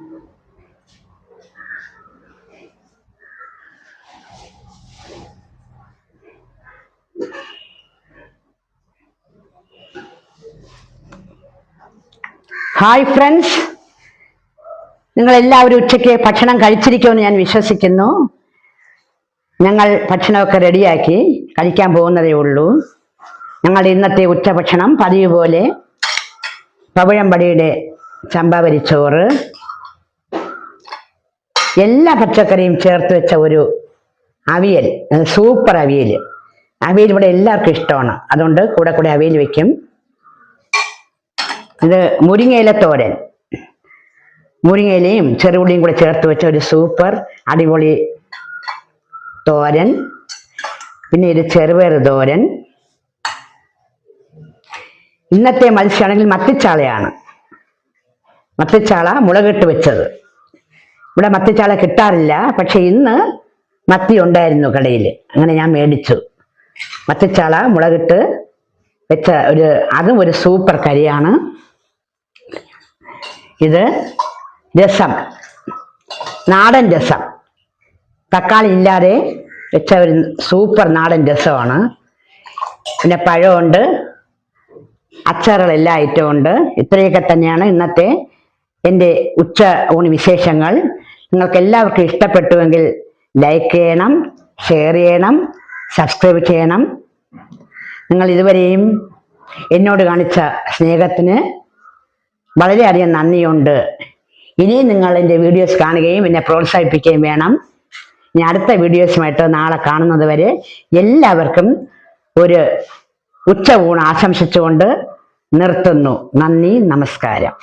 Hi friends, നിങ്ങളെല്ലാവരും ഉച്ചയ്ക്ക് ഭക്ഷണം കഴിച്ചിരിക്കുമെന്ന് ഞാൻ വിശ്വസിക്കുന്നു. ഞങ്ങൾ ഭക്ഷണമൊക്കെ റെഡിയാക്കി കഴിക്കാൻ പോകുന്നതേ ഉള്ളൂ. ഞങ്ങളുടെ ഇന്നത്തെ ഉച്ചഭക്ഷണം പതിവ് പോലെ പവിഴംപടിയുടെ ചമ്പാവരിച്ചോറ്, എല്ലാ പച്ചക്കറിയും ചേർത്ത് വെച്ച ഒരു അവിയൽ, സൂപ്പർ അവിയൽ. അവിയൽ ഇവിടെ എല്ലാവർക്കും ഇഷ്ടമാണ്, അതുകൊണ്ട് കൂടെ കൂടെ അവിയൽ വെക്കും. ഇത് മുരിങ്ങയില തോരൻ, മുരിങ്ങയിലയും ചെറുപുളിയും കൂടെ ചേർത്ത് വെച്ച ഒരു സൂപ്പർ അടിപൊളി തോരൻ. പിന്നെ ഇത് ചെറുപയർ തോരൻ. ഇന്നത്തെ മത്സ്യമാണെങ്കിൽ മത്തിച്ചാളയാണ്. മത്തിച്ചാള മുളകിട്ട് വെച്ചത്. ഇവിടെ മത്തിച്ചാള കിട്ടാറില്ല, പക്ഷെ ഇന്ന് മത്തി ഉണ്ടായിരുന്നു കടയിൽ, അങ്ങനെ ഞാൻ മേടിച്ചു. മത്തിച്ചാള മുളകിട്ട് വെച്ച അതും ഒരു സൂപ്പർ കറിയാണ്. ഇത് രസം, നാടൻ രസം, തക്കാളി ഇല്ലാതെ വെച്ച ഒരു സൂപ്പർ നാടൻ രസമാണ്. പിന്നെ പഴമുണ്ട്, അച്ചാറുകൾ, എല്ലാ ഐറ്റവും ഉണ്ട്. ഇത്രയൊക്കെ തന്നെയാണ് ഇന്നത്തെ എൻ്റെ ഉച്ച ഊണ് വിശേഷങ്ങൾ. നിങ്ങൾക്ക് എല്ലാവർക്കും ഇഷ്ടപ്പെട്ടുവെങ്കിൽ ലൈക്ക് ചെയ്യണം, ഷെയർ ചെയ്യണം, സബ്സ്ക്രൈബ് ചെയ്യണം. നിങ്ങൾ ഇതുവരെയും എന്നോട് കാണിച്ച സ്നേഹത്തിന് വളരെയധികം നന്ദിയുണ്ട്. ഇനിയും നിങ്ങൾ എൻ്റെ വീഡിയോസ് കാണുകയും എന്നെ പ്രോത്സാഹിപ്പിക്കുകയും വേണം. ഇനി അടുത്ത വീഡിയോസുമായിട്ട് നാളെ കാണുന്നത് വരെ എല്ലാവർക്കും ഒരു ഉച്ച ഊണ് ആശംസിച്ചുകൊണ്ട് നിർത്തുന്നു. നന്ദി, നമസ്കാരം.